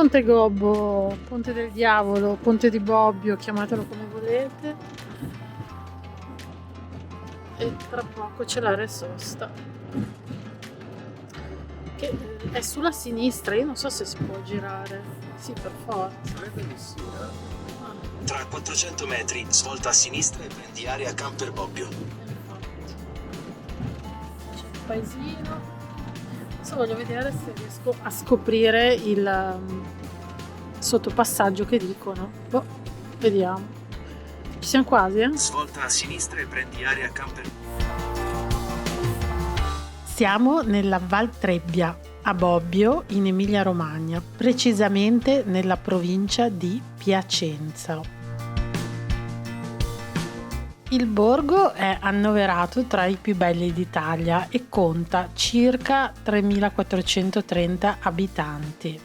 Ponte Gobbo, Ponte del Diavolo, Ponte di Bobbio, chiamatelo come volete. E tra poco c'è l'area sosta, che è sulla sinistra. Io non so se si può girare. Sì, per forza. Credo di sì. Tra 400 metri, svolta a sinistra e prendi area Camper Bobbio. C'è il paesino. Adesso voglio vedere se riesco a scoprire il sottopassaggio che dicono. Boh, vediamo. Ci siamo quasi, eh? Svolta a sinistra e prendi area Camper. Siamo nella Val Trebbia, a Bobbio, in Emilia-Romagna, precisamente nella provincia di Piacenza. Il borgo è annoverato tra i più belli d'Italia e conta circa 3.430 abitanti.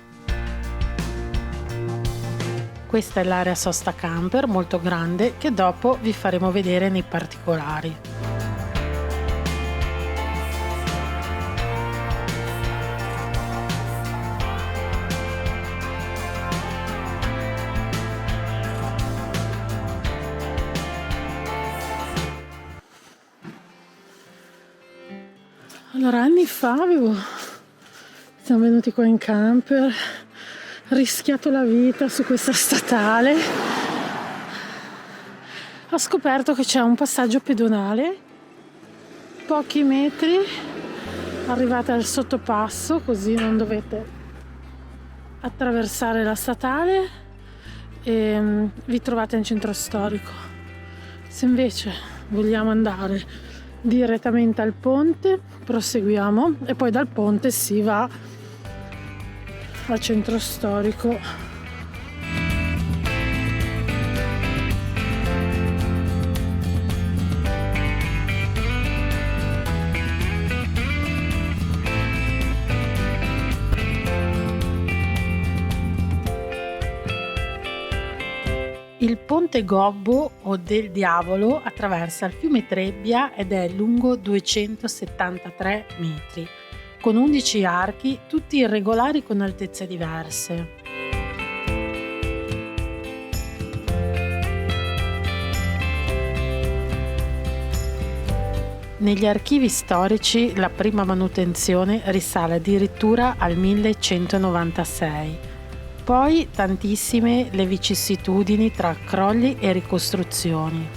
Questa è l'area sosta camper molto grande che dopo vi faremo vedere nei particolari. Allora, anni fa siamo venuti qua in camper, rischiato la vita su questa statale. Ho scoperto che c'è un passaggio pedonale, pochi metri, arrivate al sottopasso, così non dovete attraversare la statale e vi trovate in centro storico. Se invece vogliamo andare direttamente al ponte, proseguiamo e poi dal ponte si va al centro storico. Il Ponte Gobbo o del Diavolo attraversa il fiume Trebbia ed è lungo 273 metri, con 11 archi, tutti irregolari con altezze diverse. Negli archivi storici la prima manutenzione risale addirittura al 1196. Poi tantissime le vicissitudini tra crolli e ricostruzioni.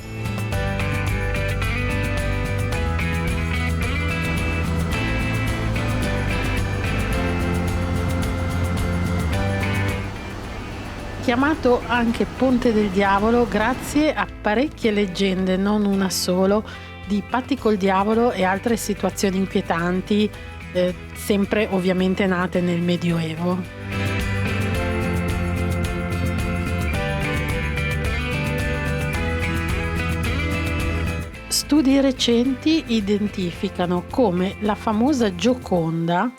Chiamato anche Ponte del Diavolo grazie a parecchie leggende, non una solo, di patti col diavolo e altre situazioni inquietanti, sempre ovviamente nate nel Medioevo. Studi recenti identificano come la famosa Gioconda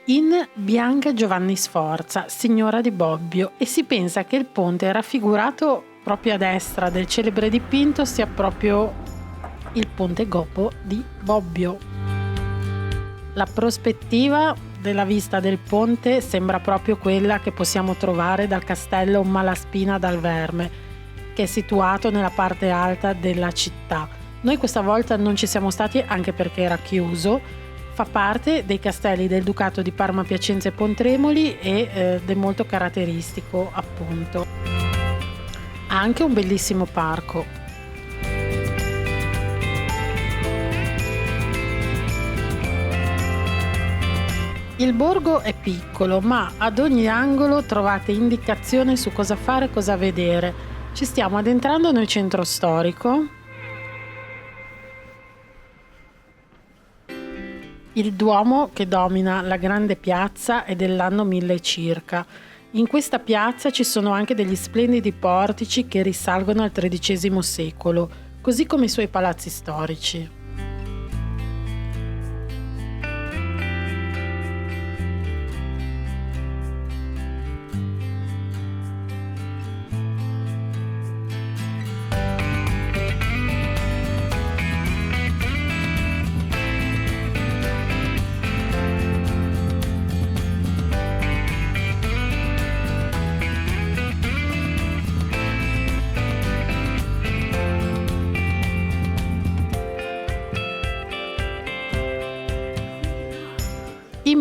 in Bianca Giovanni Sforza, signora di Bobbio, e si pensa che il ponte raffigurato proprio a destra del celebre dipinto sia proprio il Ponte Gobbo di Bobbio. La prospettiva della vista del ponte sembra proprio quella che possiamo trovare dal castello Malaspina dal Verme, che è situato nella parte alta della città. Noi questa volta non ci siamo stati anche perché era chiuso, fa parte dei castelli del Ducato di Parma, Piacenza e Pontremoli ed è molto caratteristico appunto. Ha anche un bellissimo parco. Il borgo è piccolo, ma ad ogni angolo trovate indicazione su cosa fare e cosa vedere. Ci stiamo addentrando nel centro storico. Il Duomo che domina la grande piazza è dell'anno 1000 circa. In questa piazza ci sono anche degli splendidi portici che risalgono al XIII secolo, così come i suoi palazzi storici.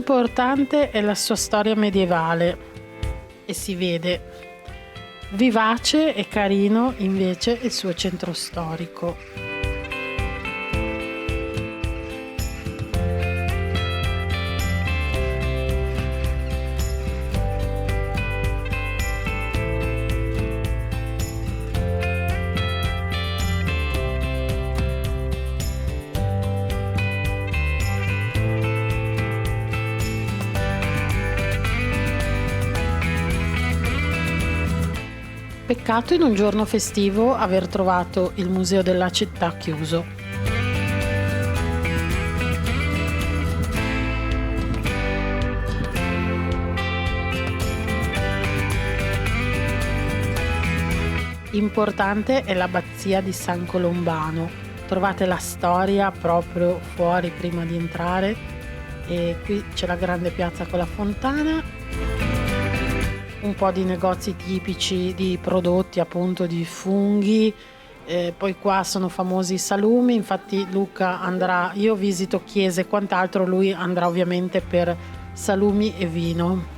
importante è la sua storia medievale e si vede. Vivace e carino invece il suo centro storico. Peccato in un giorno festivo aver trovato il museo della città chiuso. Importante è l'abbazia di San Colombano. Trovate la storia proprio fuori prima di entrare e qui c'è la grande piazza con la fontana. Un po' di negozi tipici di prodotti appunto di funghi, poi qua sono famosi i salumi, infatti Luca andrà, io visito chiese e quant'altro, lui andrà ovviamente per salumi e vino.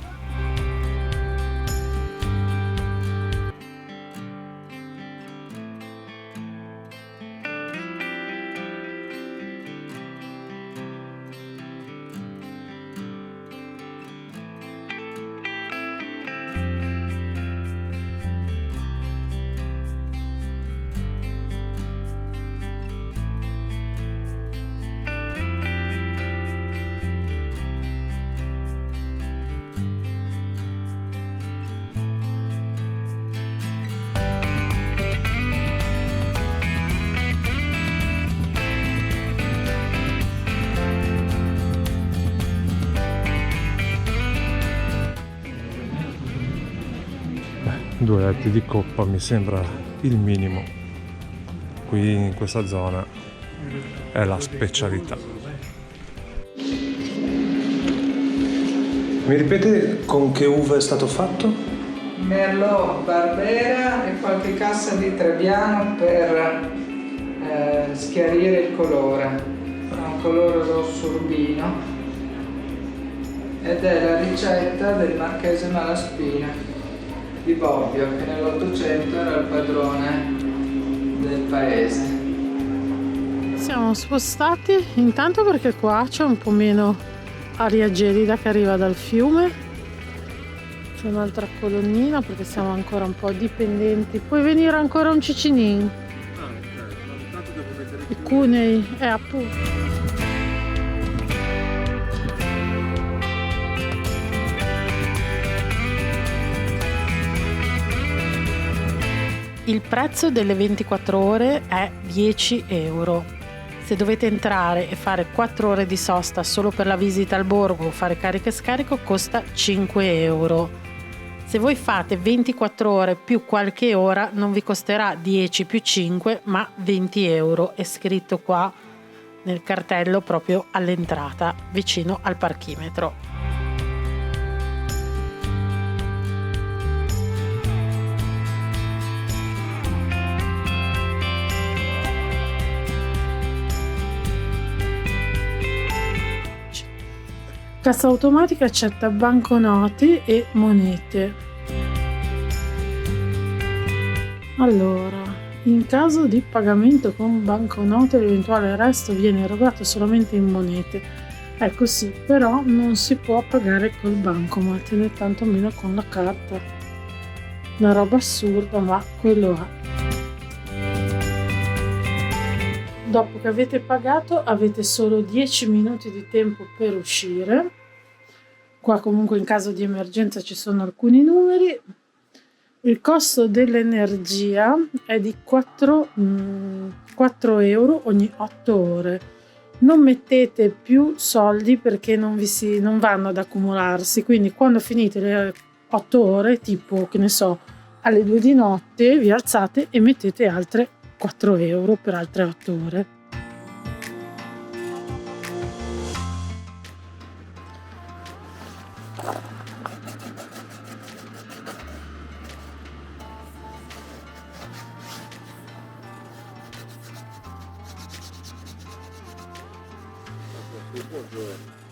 Due letti di coppa mi sembra il minimo. Qui in questa zona è la specialità. Mi ripete con che uva è stato fatto? Merlot, Barbera e qualche cassa di Trebbiano per schiarire il colore. Ha un colore rosso rubino ed è la ricetta del marchese Malaspina di Bobbio, che nell'Ottocento era il padrone del paese. Siamo spostati intanto perché qua c'è un po' meno aria gelida che arriva dal fiume. C'è un'altra colonnina perché siamo ancora un po' dipendenti. Puoi venire ancora un cicinin? I cunei, appunto. Il prezzo delle 24 ore è 10 euro. Se dovete entrare e fare 4 ore di sosta solo per la visita al borgo o fare carica e scarico costa 5 euro. Se voi fate 24 ore più qualche ora non vi costerà 10 più 5 ma 20 euro. È scritto qua nel cartello proprio all'entrata vicino al parchimetro. Cassa automatica accetta banconote e monete. Allora, in caso di pagamento con banconote l'eventuale resto viene erogato solamente in monete. Ecco sì, però non si può pagare col bancomat né tantomeno con la carta. Una roba assurda, ma quello è. Dopo che avete pagato avete solo 10 minuti di tempo per uscire. Qua comunque in caso di emergenza ci sono alcuni numeri. Il costo dell'energia è di 4 euro ogni 8 ore. Non mettete più soldi perché non vanno ad accumularsi, quindi quando finite le 8 ore, tipo che ne so, alle 2 di notte, vi alzate e mettete altre 4 euro per altre 8 ore.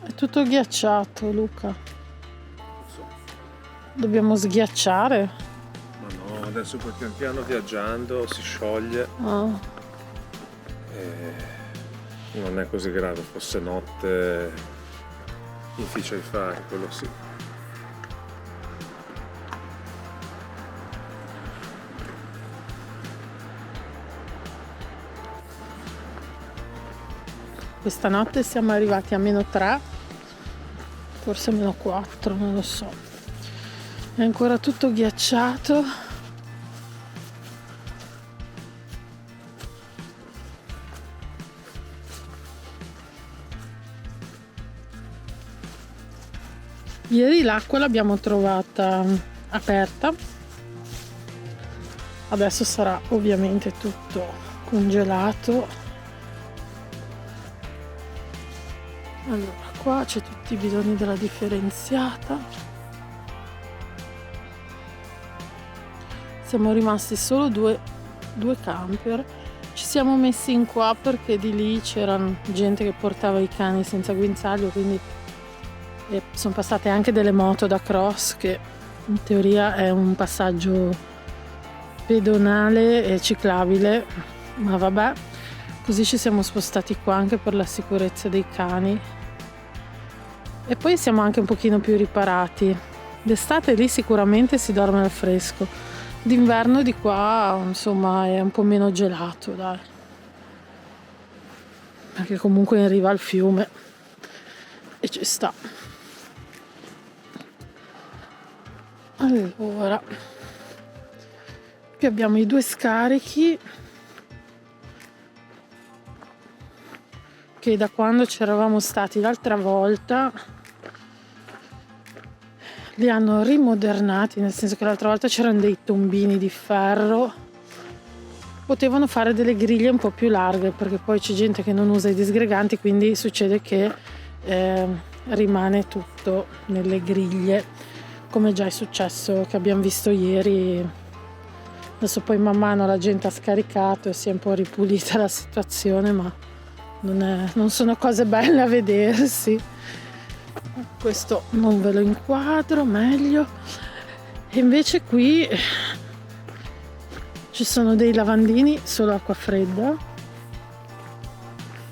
È tutto ghiacciato, Luca. Dobbiamo sghiacciare. Ma no, adesso poi pian piano viaggiando si scioglie. E non è così grave, fosse notte difficile di fare, quello sì. Questa notte siamo arrivati a -3, forse -4, non lo so. È ancora tutto ghiacciato. Ieri l'acqua l'abbiamo trovata aperta. Adesso sarà ovviamente tutto congelato. Allora, qua c'è tutti i bidoni della differenziata. Siamo rimasti solo due camper. Ci siamo messi in qua perché di lì c'era gente che portava i cani senza guinzaglio, quindi sono passate anche delle moto da cross, che in teoria è un passaggio pedonale e ciclabile, ma vabbè, così ci siamo spostati qua anche per la sicurezza dei cani. E poi siamo anche un pochino più riparati. D'estate lì sicuramente si dorme al fresco. D'inverno di qua, insomma, è un po' meno gelato, dai. Perché comunque in riva al fiume e ci sta. Allora, qui abbiamo i 2 scarichi che da quando ci eravamo stati l'altra volta li hanno rimodernati, nel senso che l'altra volta c'erano dei tombini di ferro, potevano fare delle griglie un po' più larghe, perché poi c'è gente che non usa i disgreganti, quindi succede che rimane tutto nelle griglie, come già è successo, che abbiamo visto ieri. Adesso poi man mano la gente ha scaricato e si è un po' ripulita la situazione, ma non sono cose belle a vedersi. Questo non ve lo inquadro meglio. E invece qui ci sono dei lavandini solo acqua fredda.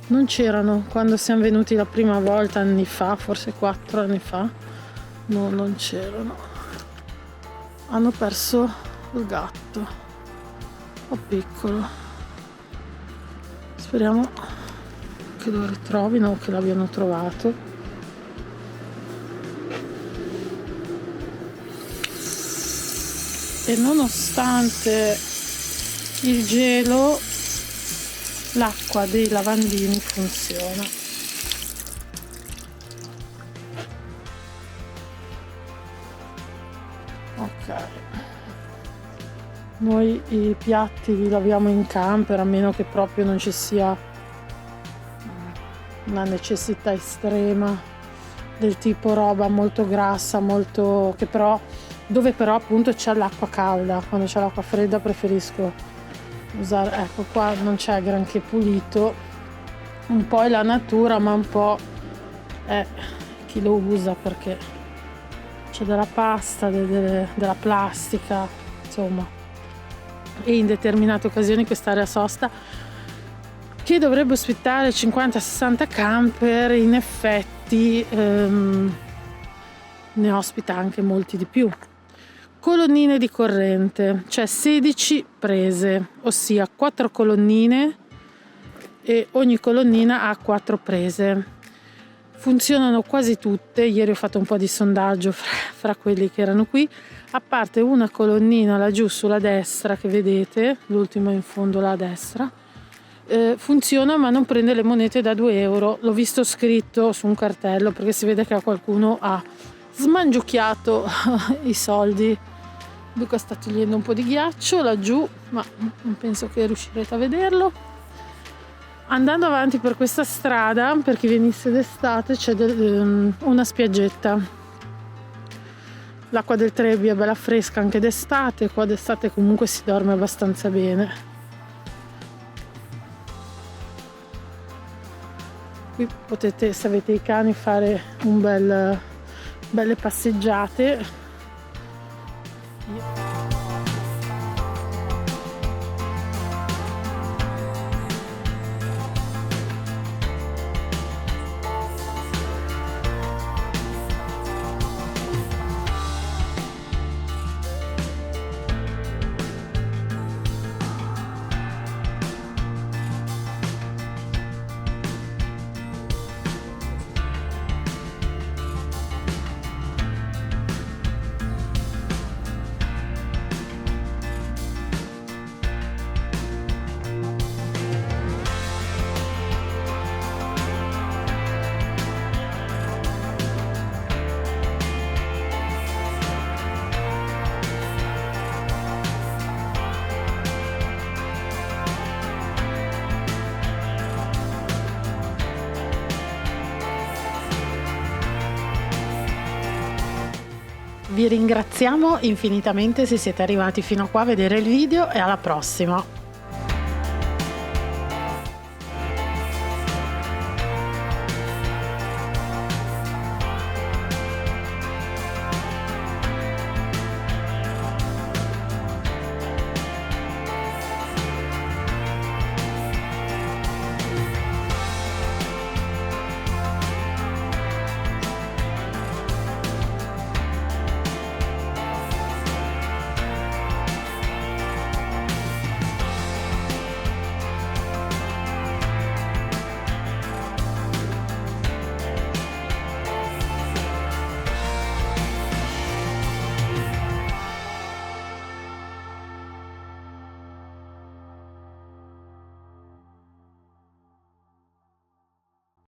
Non c'erano quando siamo venuti la prima volta, anni fa, forse 4 anni fa. No, non c'erano. Hanno perso il gatto. O piccolo. Speriamo che lo ritrovino o che l'abbiano trovato. E nonostante il gelo, l'acqua dei lavandini funziona. Ok. Noi i piatti li laviamo in camper, a meno che proprio non ci sia una necessità estrema del tipo roba molto grassa, molto che però dove però appunto c'è l'acqua calda. Quando c'è l'acqua fredda preferisco usare, ecco qua non c'è granché pulito, un po' è la natura ma un po' è chi lo usa, perché c'è della pasta, della plastica, insomma. E in determinate occasioni quest'area sosta, che dovrebbe ospitare 50-60 camper, in effetti ne ospita anche molti di più. Colonnine di corrente, cioè 16 prese, ossia 4 colonnine e ogni colonnina ha 4 prese. Funzionano quasi tutte. Ieri ho fatto un po' di sondaggio fra quelli che erano qui, a parte una colonnina laggiù sulla destra che vedete, l'ultima in fondo là a destra. Funziona ma non prende le monete da 2 euro. L'ho visto scritto su un cartello perché si vede che qualcuno ha smangiucchiato i soldi. Luca sta togliendo un po' di ghiaccio laggiù, ma non penso che riuscirete a vederlo. Andando avanti per questa strada, per chi venisse d'estate, c'è una spiaggetta. L'acqua del Trebbio è bella fresca anche d'estate. Qua d'estate comunque si dorme abbastanza bene. Qui potete, se avete i cani, fare belle passeggiate. Vi ringraziamo infinitamente se siete arrivati fino a qua a vedere il video e alla prossima!